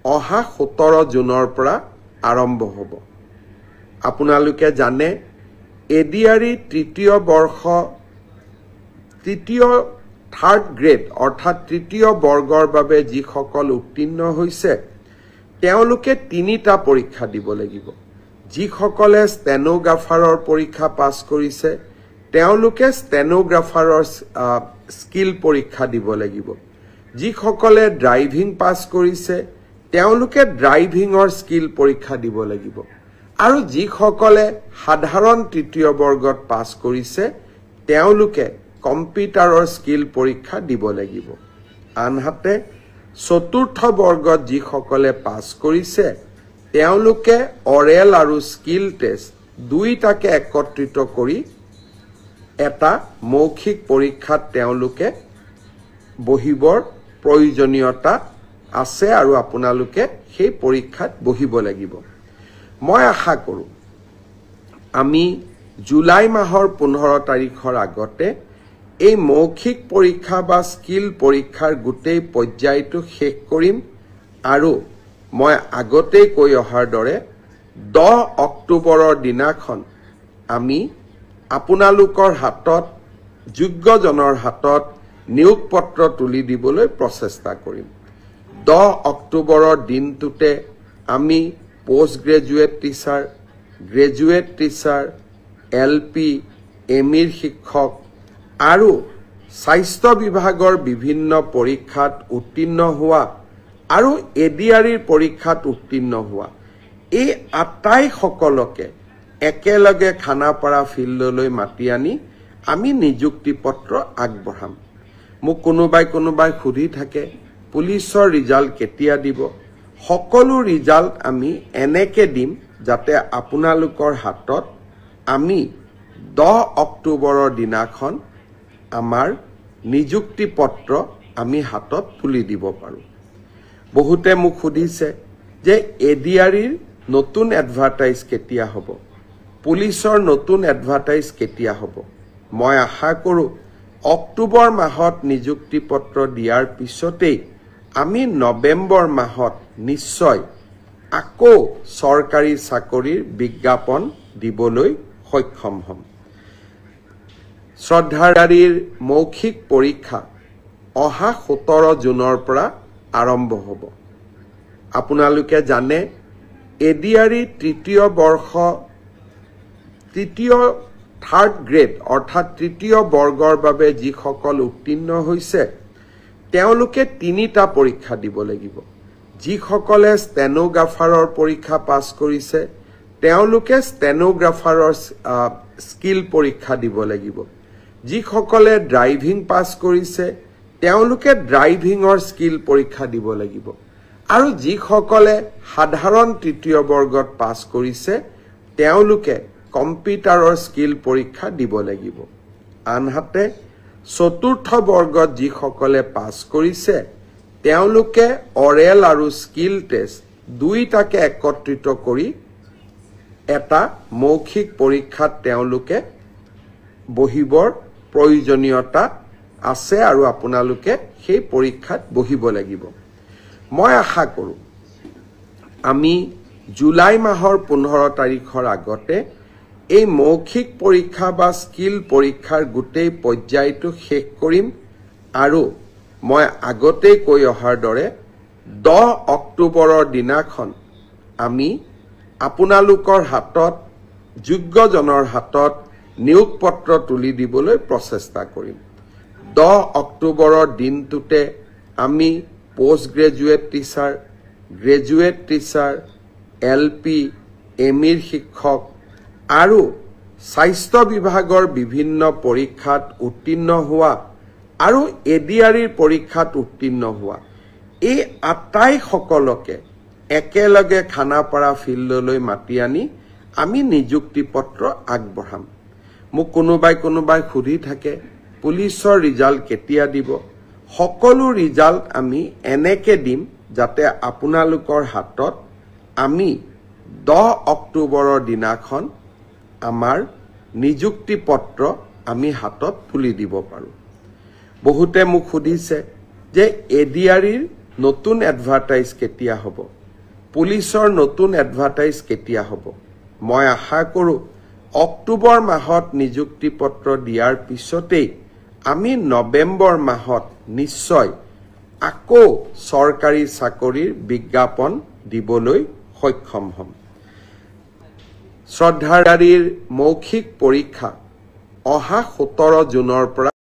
অহা 17 জুনৰ পৰা আৰম্ভ হ'ব। আপোনালোকে জানে এডিআৰই তৃতীয় বৰ্ষ থাৰ্ড গ্ৰেড অৰ্থাৎ তৃতীয় বৰ্গৰ বাবে যিসকল উত্তীৰ্ণ হৈছে তেওঁলোকে 3টা পৰীক্ষা দিব লাগিব। যিসকলে ষ্টেনোগ্ৰাফাৰৰ পৰীক্ষা পাছ কৰিছে তেওঁলোকে ষ্টেনোগ্ৰাফাৰৰ স্কিল পৰীক্ষা দিব লাগিব। যিসকলে ড্ৰাইভিং পাছ কৰিছে তেওঁলোকে ড্ৰাইভিঙৰ স্কিল পৰীক্ষা দিব লাগিব। আৰু যিসকলে সাধাৰণ তৃতীয় বৰ্গত পাছ কৰিছে তেওঁলোকে কম্পিউটাৰৰ স্কিল পৰীক্ষা দিব লাগিব। আনহাতে চতুৰ্থ বৰ্গত যিসকলে পাছ কৰিছে তেওঁলোকে অৰেল আৰু স্কিল টেষ্ট দুইটাকে একত্ৰিত কৰি এটা মৌখিক পৰীক্ষাত তেওঁলোকে বহিবৰ প্ৰয়োজনীয়তা আছে আৰু আপোনালোকে সেই পৰীক্ষাত বহিব লাগিব। মই আশা কৰোঁ আমি জুলাই মাহৰ 15 তাৰিখৰ আগতে এই মৌখিক পৰীক্ষা বা স্কিল পৰীক্ষাৰ গোটেই পৰ্যায়টো শেষ কৰিম আৰু মই আগতেই কৈ অহাৰ দৰে 10 অক্টোবৰৰ দিনাখন আমি আপোনালোকৰ হাতত যোগ্যজনৰ হাতত নিয়োগ পত্ৰ তুলি দিবলৈ প্ৰচেষ্টা কৰিম। 10 অক্টোবৰৰ দিনটোতে আমি post graduate teacher, graduate teacher, LP, এমইৰ শিক্ষক আৰু স্বাস্থ্য বিভাগৰ বিভিন্ন পৰীক্ষাত উত্তীৰ্ণ হোৱা আৰু এডিআৰইৰ পৰীক্ষাত উত্তীৰ্ণ হোৱা এই আটাইসকলকে একেলগে খানাপাৰা ফিল্ডলৈ মাতি আনি আমি নিযুক্তি পত্ৰ আগবঢ়াম। মোক কোনোবাই সুধি থাকে পুলিচৰ ৰিজাল্ট কেতিয়া দিব। সকলো ৰিজাল্ট আমি এনেকে দিম যাতে আপোনালোকৰ হাতত আমি 10 অক্টোবৰৰ দিনাখন আমাৰ নিযুক্তি পত্ৰ আমি হাতত তুলি দিব পাৰোঁ। বহুতে মোক সুধিছে যে এডিআৰইৰ নতুন এডভাৰটাইজ কেতিয়া হ'ব, পুলিচৰ নতুন এডভাৰটাইজ কেতিয়া হ'ব। মই আশা কৰোঁ অক্টোবৰ মাহত নিযুক্তি পত্ৰ দিয়াৰ পিছতেই আমি নৱেম্বৰ মাহত নিশ্চয় আকৌ চৰকাৰী চাকৰিৰ বিজ্ঞাপন দিবলৈ সক্ষম হ'ম। শ্ৰদ্ধাৰ মৌখিক পৰীক্ষা অহা 17 জুনৰ পৰা আৰম্ভ হ'ব। আপোনালোকে জানে এডিআৰই তৃতীয় বৰ্ষ থাৰ্ড গ্ৰেড অৰ্থাৎ তৃতীয় বৰ্গৰ বাবে যিসকল উত্তীৰ্ণ হৈছে তেওঁলোকে 3টা পৰীক্ষা দিব লাগিব। যিসকলে ষ্টেনোগ্ৰাফাৰৰ পৰীক্ষা পাছ কৰিছে তেওঁলোকে ষ্টেনোগ্ৰাফাৰৰ স্কিল পৰীক্ষা দিব লাগিব। যিসকলে ড্ৰাইভিং পাছ কৰিছে তেওঁলোকে ড্ৰাইভিঙৰ স্কিল পৰীক্ষা দিব লাগিব। আৰু যিসকলে সাধাৰণ তৃতীয় বৰ্গত পাছ কৰিছে তেওঁলোকে কম্পিউটাৰৰ স্কিল পৰীক্ষা দিব লাগিব। আনহাতে চতুৰ্থ বৰ্গত যিসকলে পাছ কৰিছে তেওঁলোকে অৰেল আৰু স্কিল টেষ্ট দুইটাকে একত্ৰিত কৰি এটা মৌখিক পৰীক্ষাত তেওঁলোকে বহিবৰ প্ৰয়োজনীয়তা আছে আৰু আপোনালোকে সেই পৰীক্ষাত বহিব লাগিব। মই আশা কৰোঁ আমি জুলাই মাহৰ 15 তাৰিখৰ আগতে এই মৌখিক পৰীক্ষা বা স্কিল পৰীক্ষাৰ গোটেই পৰ্যায়টো শেষ কৰিম আৰু মই আগতেই কৈ অহাৰ দৰে 10 অক্টোবৰৰ দিনাখন আমি আপোনালোকৰ হাতত যোগ্যজনৰ হাতত নিয়োগ পত্ৰ তুলি দিবলৈ প্ৰচেষ্টা কৰিম। 10 অক্টোবৰৰ দিনটোতে আমি post graduate teacher, graduate teacher, LP, এমইৰ শিক্ষক আৰু স্বাস্থ্য বিভাগৰ বিভিন্ন পৰীক্ষাত উত্তীৰ্ণ হোৱা আৰু এডিআৰইৰ পৰীক্ষাত উত্তীৰ্ণ হোৱা এই আটাইসকলকে একেলগে খানাপাৰা ফিল্ডলৈ মাতি আনি আমি নিযুক্তি পত্ৰ আগবঢ়াম। মোক কোনোবাই সুধি থাকে পুলিচৰ ৰিজাল্ট কেতিয়া দিব। সকলো ৰিজাল্ট আমি এনেকে দিম যাতে আপোনালোকৰ হাতত আমি 10 অক্টোবৰৰ দিনাখন আমাৰ নিযুক্তি পত্ৰ আমি হাতত তুলি দিব পাৰোঁ। বহুতে মোক সুধিছে যে এডিআৰইৰ নতুন এডভাৰটাইজ কেতিয়া হ'ব, পুলিচৰ নতুন এডভাৰটাইজ কেতিয়া হ'ব। মই আশা কৰোঁ অক্টোবৰ মাহত নিযুক্তি পত্ৰ দিয়াৰ পিছতেই আমি নৱেম্বৰ মাহত নিশ্চয় আকৌ চৰকাৰী চাকৰিৰ বিজ্ঞাপন দিবলৈ সক্ষম হ'ম। শ্ৰদ্ধাৰ মৌখিক পৰীক্ষা অহা 17 জুনৰ পৰা